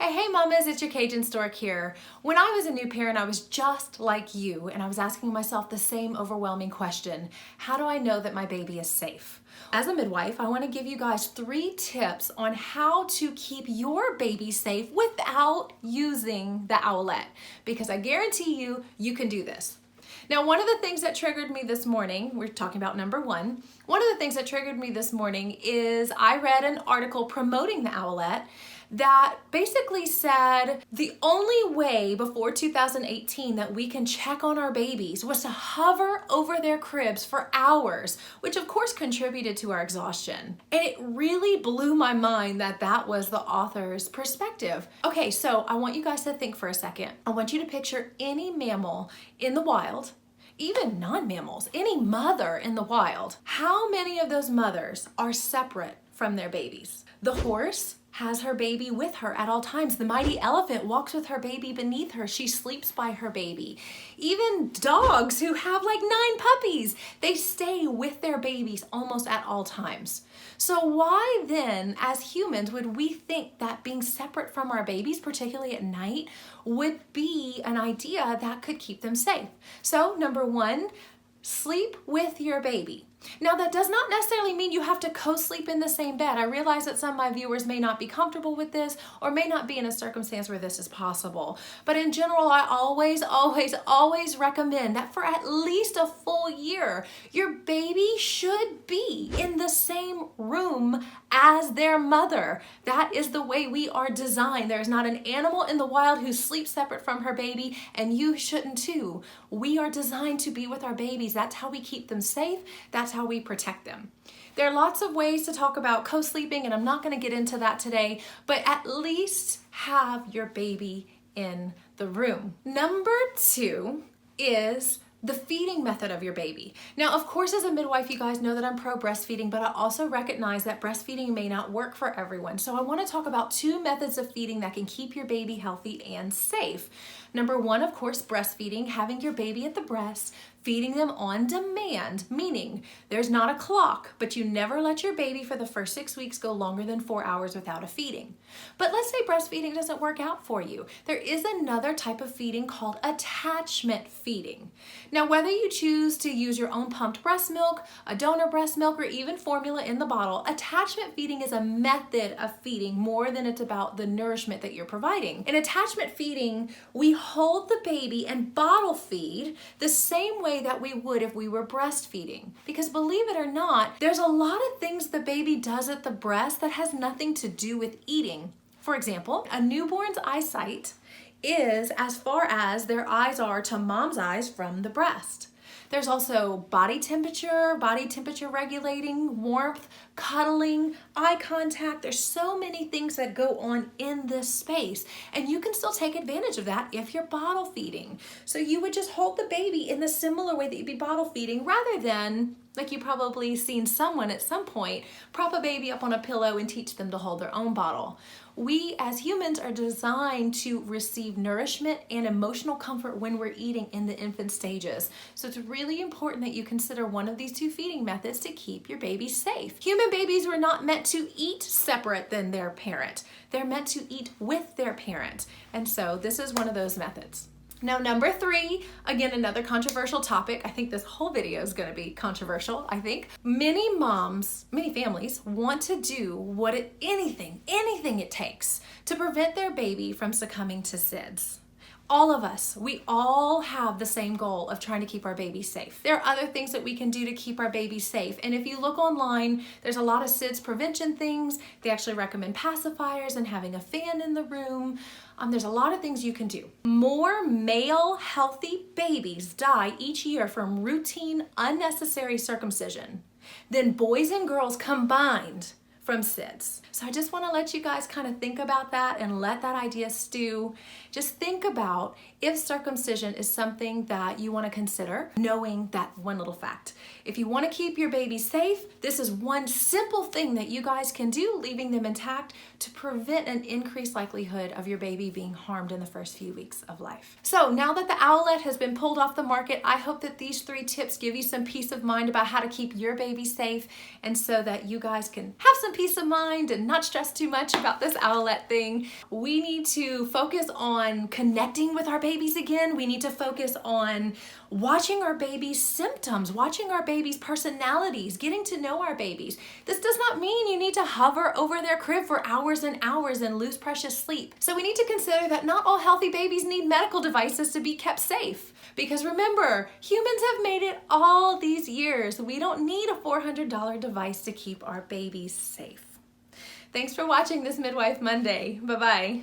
Hey mamas, it's your CajunStork here. When I was a new parent, I was just like you, and I was asking myself the same overwhelming question: how do I know that my baby is safe? As a midwife, I want to give you guys 3 tips on how to keep your baby safe without using the Owlet, because I guarantee you can do this. Now, one of the things that triggered me this morning, we're talking about number 1, one of the things that triggered me this morning is I read an article promoting the Owlet that basically said the only way before 2018 that we can check on our babies was to hover over their cribs for hours, which of course contributed to our exhaustion. And it really blew my mind that that was the author's perspective. Okay, so I want you guys to think for a second. I want you to picture any mammal in the wild, even non-mammals, any mother in the wild. How many of those mothers are separate from their babies? The horse has her baby with her at all times. The mighty elephant walks with her baby beneath her. She sleeps by her baby. Even dogs who have like 9 puppies, they stay with their babies almost at all times. So why then, as humans, would we think that being separate from our babies, particularly at night, would be an idea that could keep them safe? So number 1, sleep with your baby. Now, that does not necessarily mean you have to co-sleep in the same bed. I realize that some of my viewers may not be comfortable with this or may not be in a circumstance where this is possible. But in general, I always recommend that for at least a full year, your baby should be in the same room as their mother. That is the way we are designed. There is not an animal in the wild who sleeps separate from her baby, and you shouldn't too. We are designed to be with our babies. That's how we keep them safe. That's how we protect them. There are lots of ways to talk about co-sleeping, and I'm not going to get into that today, but at least have your baby in the room. Number 2 is the feeding method of your baby. Now, of course, as a midwife, you guys know that I'm pro breastfeeding, but I also recognize that breastfeeding may not work for everyone. So I want to talk about 2 methods of feeding that can keep your baby healthy and safe. Number 1, of course, breastfeeding, having your baby at the breast, feeding them on demand, meaning there's not a clock, but you never let your baby for the first 6 weeks go longer than 4 hours without a feeding. But let's say breastfeeding doesn't work out for you. There is another type of feeding called attachment feeding. Now, whether you choose to use your own pumped breast milk, a donor breast milk, or even formula in the bottle, attachment feeding is a method of feeding more than it's about the nourishment that you're providing. In attachment feeding, we hold the baby and bottle feed the same way that we would if we were breastfeeding. Because believe it or not, there's a lot of things the baby does at the breast that has nothing to do with eating. For example, a newborn's eyesight is as far as their eyes are to mom's eyes from the breast. There's also body temperature regulating, warmth, cuddling, eye contact. There's so many things that go on in this space, and you can still take advantage of that if you're bottle feeding. So you would just hold the baby in the similar way that you'd be bottle feeding, rather than, like you probably seen someone at some point, prop a baby up on a pillow and teach them to hold their own bottle. We as humans are designed to receive nourishment and emotional comfort when we're eating in the infant stages. So it's really important that you consider one of these 2 feeding methods to keep your baby safe. Human babies were not meant to eat separate than their parent. They're meant to eat with their parent. And so this is one of those methods. Now, number 3, again, another controversial topic. I think this whole video is going to be controversial, I think. Many moms, many families want to do anything it takes to prevent their baby from succumbing to SIDS. All of us, we all have the same goal of trying to keep our baby safe. There are other things that we can do to keep our baby safe. And if you look online, there's a lot of SIDS prevention things. They actually recommend pacifiers and having a fan in the room. There's a lot of things you can do. More male healthy babies die each year from routine unnecessary circumcision than boys and girls combined from SIDS. So I just want to let you guys kind of think about that and let that idea stew. Just think about if circumcision is something that you want to consider, knowing that one little fact. If you want to keep your baby safe, this is one simple thing that you guys can do, leaving them intact, to prevent an increased likelihood of your baby being harmed in the first few weeks of life. So now that the Owlet has been pulled off the market, I hope that these 3 tips give you some peace of mind about how to keep your baby safe, and so that you guys can have some some peace of mind and not stress too much about this Owlet thing. We need to focus on connecting with our babies again. We need to focus on watching our babies' symptoms, watching our babies' personalities, getting to know our babies. This does not mean you need to hover over their crib for hours and hours and lose precious sleep. So we need to consider that not all healthy babies need medical devices to be kept safe. Because remember, humans have made it all these years. We don't need a $400 device to keep our babies safe. Thanks for watching this Midwife Monday. Bye-bye.